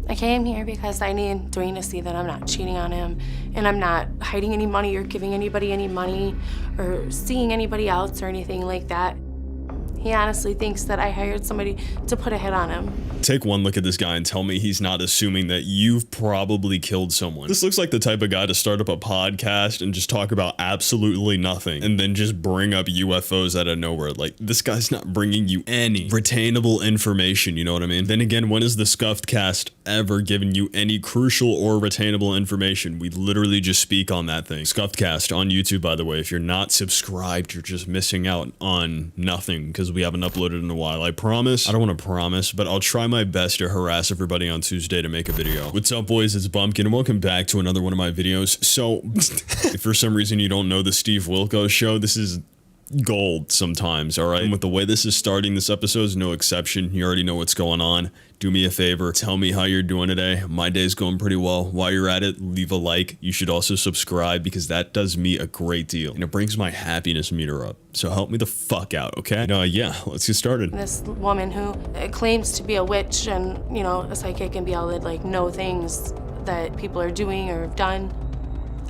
I came here because I need Dwayne to see that I'm not cheating on him and I'm not hiding any money or giving anybody any money or seeing anybody else or anything like that. He honestly thinks that I hired somebody to put a hit on him. Take one look at this guy and tell me he's not assuming that you've probably killed someone. This looks like the type of guy to start up a podcast and just talk about absolutely nothing and then just bring up UFOs out of nowhere. Like, this guy's not bringing you any retainable information, you know what I mean? Then again, when has the Scuffed Cast ever given you any crucial or retainable information? We literally just speak on that thing. Scuffed Cast on YouTube, by the way. If you're not subscribed, you're just missing out on nothing because we haven't uploaded in a while. I promise. I don't want to promise, but I'll try my best to harass everybody on Tuesday to make a video. What's up, boys? It's Bumpkin, and welcome back to another one of my videos. So, if for some reason you don't know the Steve Wilkos show, this is gold sometimes, all right? And with the way this is starting, this episode is no exception. You already know what's going on. Do me a favor, tell me how you're doing today. My day's going pretty well. While you're at it, leave a like. You should also subscribe because that does me a great deal and it brings my happiness meter up. So help me the fuck out, okay? Yeah, let's get started. This woman who claims to be a witch and, you know, a psychic and be able to like know things that people are doing or have done.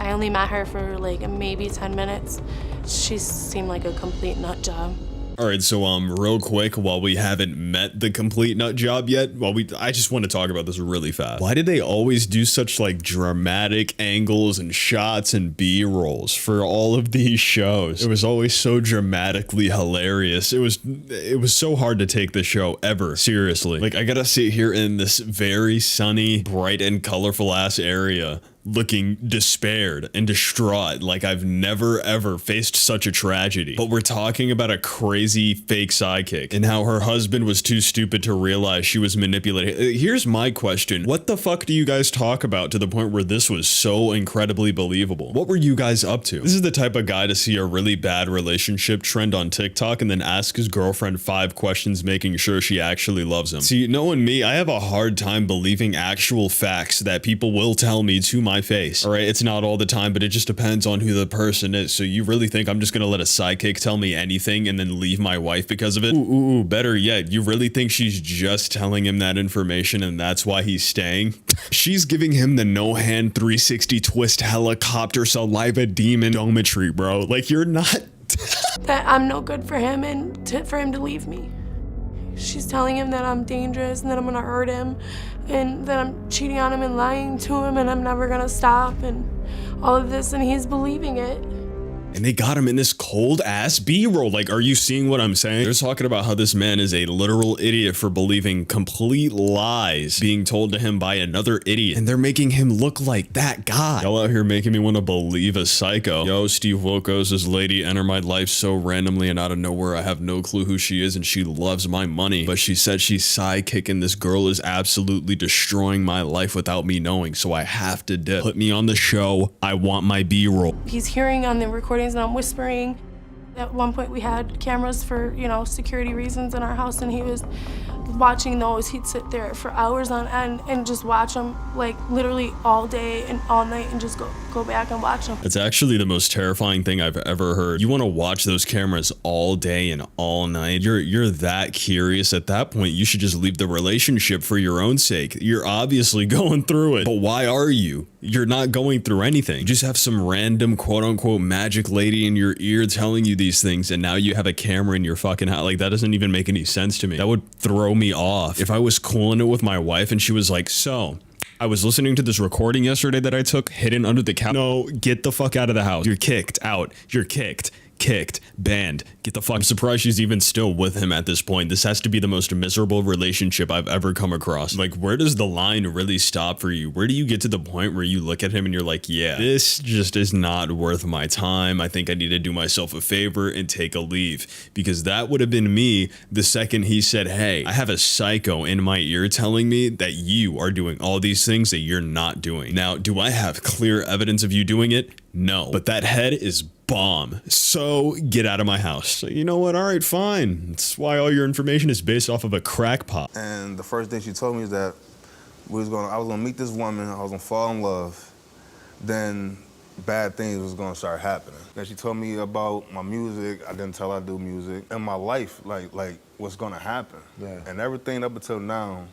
I only met her for like maybe 10 minutes. She seemed like a complete nut job. All right, so real quick, while we haven't met the complete nut job yet, I just want to talk about this really fast. Why did they always do such like dramatic angles and shots and B-rolls for all of these shows? It was always so dramatically hilarious. It was so hard to take the show ever seriously. Like, I gotta sit here in this very sunny, bright, and colorful ass area looking despaired and distraught like I've never ever faced such a tragedy. But we're talking about a crazy fake sidekick and how her husband was too stupid to realize she was manipulating. Here's my question. What the fuck do you guys talk about to the point where this was so incredibly believable? What were you guys up to? This is the type of guy to see a really bad relationship trend on TikTok and then ask his girlfriend 5 questions making sure she actually loves him. See, knowing me, I have a hard time believing actual facts that people will tell me to my face. All right, it's not all the time, but it just depends on who the person is. So you really think I'm just gonna let a sidekick tell me anything and then leave my wife because of it? Ooh, better yet, you really think she's just telling him that information and that's why he's staying? She's giving him the no-hand 360 twist helicopter saliva demon dometry, bro. Like, you're not... That I'm no good for him and for him to leave me. She's telling him that I'm dangerous and that I'm gonna hurt him and that I'm cheating on him and lying to him and I'm never gonna stop and all of this, and he's believing it. And they got him in this cold ass B-roll. Like, are you seeing what I'm saying? They're talking about how this man is a literal idiot for believing complete lies being told to him by another idiot. And they're making him look like that guy. Y'all out here making me want to believe a psycho. Yo, Steve Wilkos, this lady entered my life so randomly and out of nowhere. I have no clue who she is and she loves my money. But she said she's sidekicking. This girl is absolutely destroying my life without me knowing. So I have to dip. Put me on the show. I want my B-roll. He's hearing on the recordings and I'm whispering. At one point we had cameras for, you know, security reasons in our house and he was watching those. He'd sit there for hours on end and just watch them like literally all day and all night and just go back and watch them. It's actually the most terrifying thing I've ever heard. You want to watch those cameras all day and all night? You're that curious. At that point, you should just leave the relationship for your own sake. You're obviously going through it, but why are you? You're not going through anything. You just have some random quote-unquote magic lady in your ear telling you these things and now you have a camera in your fucking house. Like, that doesn't even make any sense to me. That would throw me off. If I was cooling it with my wife and she was like, so I was listening to this recording yesterday that I took hidden under the couch. No, get the fuck out of the house. You're kicked out. You're kicked, banned. Get the fuck. I'm surprised she's even still with him at this point. This has to be the most miserable relationship I've ever come across. Like, where does the line really stop for you? Where do you get to the point where you look at him and you're like, yeah, this just is not worth my time. I think I need to do myself a favor and take a leave. Because that would have been me the second he said, hey, I have a psycho in my ear telling me that you are doing all these things that you're not doing. Now, do I have clear evidence of you doing it? No, but that head is bomb. So get out of my house. So, you know what? All right, fine. That's why all your information is based off of a crackpot. And the first thing she told me is that I was gonna meet this woman, I was gonna fall in love, then bad things was gonna start happening. Then she told me about my music. I didn't tell her I do music. And my life, like what's gonna happen. Yeah. And everything up until now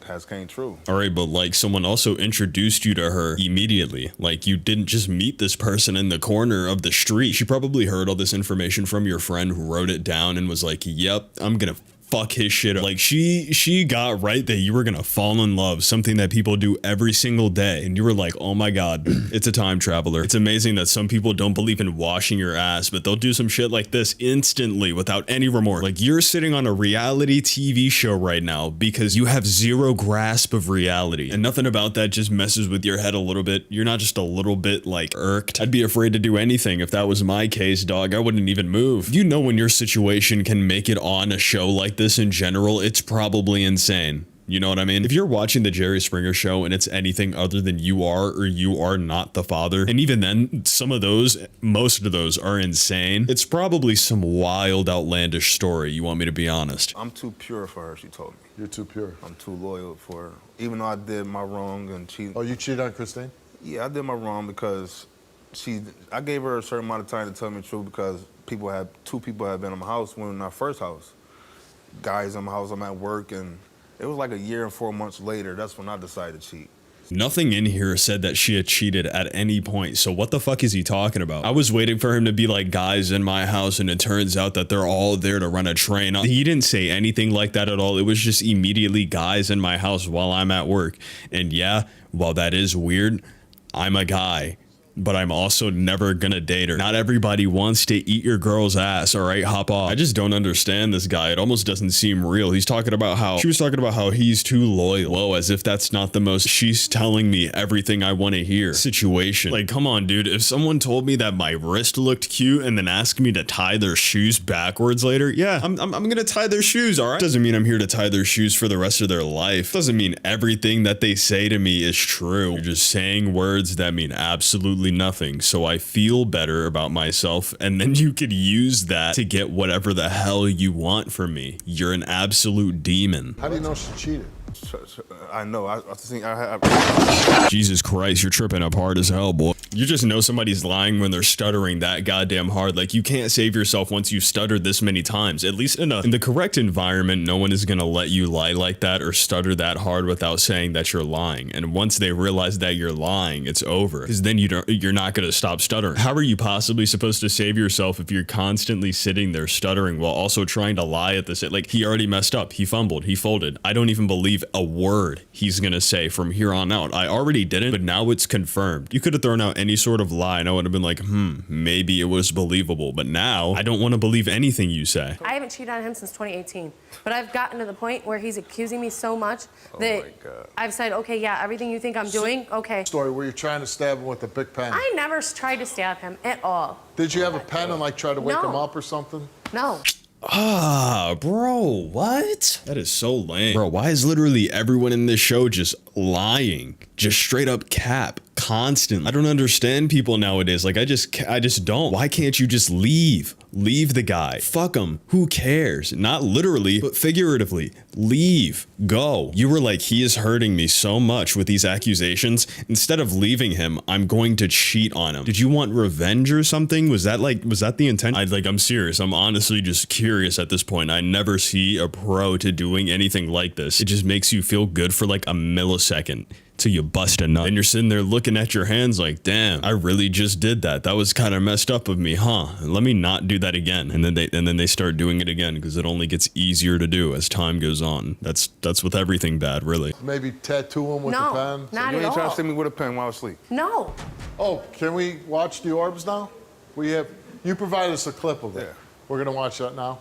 has came true. All right, but like someone also introduced you to her immediately. Like you didn't just meet this person in the corner of the street. She probably heard all this information from your friend who wrote it down and was like, yep, I'm gonna fuck his shit up. Like she got right that you were gonna fall in love, something that people do every single day. And you were like, oh my God, it's a time traveler. It's amazing that some people don't believe in washing your ass, but they'll do some shit like this instantly without any remorse. Like you're sitting on a reality TV show right now because you have zero grasp of reality. And nothing about that just messes with your head a little bit. You're not just a little bit like irked. I'd be afraid to do anything if that was my case, dog. I wouldn't even move. You know when your situation can make it on a show like this in general, it's probably insane. You know what I mean? If you're watching the Jerry Springer show and it's anything other than you are or you are not the father, and even then, most of those are insane. It's probably some wild, outlandish story, you want me to be honest. I'm too pure for her, she told me. You're too pure. I'm too loyal for her. Even though I did my wrong and cheated. Oh, you cheated on Christine? Yeah, I did my wrong because I gave her a certain amount of time to tell me the truth because two people had been in my house when we were in our first house. Guys in my house, I'm at work, and it was like a year and 4 months later, that's when I decided to cheat. Nothing in here said that she had cheated at any point, so what the fuck is he talking about? I was waiting for him to be like, guys in my house, and it turns out that they're all there to run a train. He didn't say anything like that at all. It was just immediately guys in my house while I'm at work. And yeah, while that is weird, I'm a guy. But I'm also never gonna date her. Not everybody wants to eat your girl's ass, all right? Hop off. I just don't understand this guy. It almost doesn't seem real. She was talking about how he's too loyal, as if that's not the most she's telling me everything I want to hear situation. Like, come on, dude. If someone told me that my wrist looked cute and then asked me to tie their shoes backwards later, yeah, I'm gonna tie their shoes, all right? Doesn't mean I'm here to tie their shoes for the rest of their life. Doesn't mean everything that they say to me is true. You're just saying words that mean absolutely nothing, so I feel better about myself, and then you could use that to get whatever the hell you want from me. You're an absolute demon. How do you know she cheated? I know. I think Jesus Christ, you're tripping up hard as hell, boy. You just know somebody's lying when they're stuttering that goddamn hard. Like, you can't save yourself once you've stuttered this many times. At least in the correct environment, no one is gonna let you lie like that or stutter that hard without saying that you're lying. And once they realize that you're lying, it's over. Because then you're not gonna stop stuttering. How are you possibly supposed to save yourself if you're constantly sitting there stuttering while also trying to lie at this? Like, he already messed up. He fumbled. He folded. I don't even believe a word he's gonna say from here on out. I already didn't, but now it's confirmed. You could have thrown out any sort of lie and I would have been like, maybe it was believable, but now I don't want to believe anything you say. I haven't cheated on him since 2018, but I've gotten to the point where he's accusing me so much that I've said, okay, yeah, everything you think I'm doing, okay. Story where you're trying to stab him with a big pen. I never tried to stab him at all. Did you have a pen and like try to wake No. him up or something? No. Ah, bro, what? That is so lame. Bro, why is literally everyone in this show just lying? Just straight up cap. Constantly. I don't understand people nowadays. Like, I just don't. Why can't you just leave? Leave the guy. Fuck him. Who cares? Not literally, but figuratively. Leave. Go. You were like, he is hurting me so much with these accusations. Instead of leaving him, I'm going to cheat on him. Did you want revenge or something? Was that the intent? I'm serious. I'm honestly just curious at this point. I never see a pro to doing anything like this. It just makes you feel good for like a millisecond. Till you bust a nut. And you're sitting there looking at your hands like, damn, I really just did that. That was kind of messed up of me, huh? Let me not do that again. And then they start doing it again because it only gets easier to do as time goes on. That's with everything bad, really. Maybe tattoo him with No, a pen? not you at ain't trying to all. stab me with a pen while I was asleep. No. Oh, can we watch the orbs now? You provided us a clip of it. Yeah. We're gonna watch that now.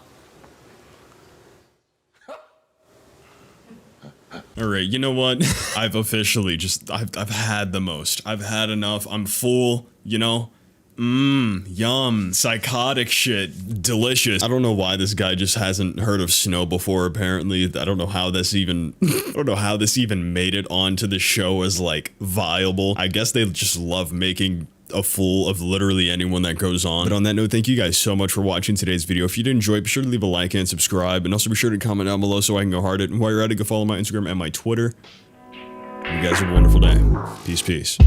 All right, you know what? I've officially I've had the most. I've had enough. I'm full, you know? Yum. Psychotic shit. Delicious. I don't know why this guy just hasn't heard of snow before, apparently. I don't know how this even made it onto the show as like viable. I guess they just love making a fool of literally anyone that goes on. But on that note, thank you guys so much for watching today's video. If you did enjoy it, be sure to leave a like and subscribe, and also be sure to comment down below so I can go hard it. And while you're at it, go follow my Instagram and my Twitter. You guys have a wonderful day. Peace, peace.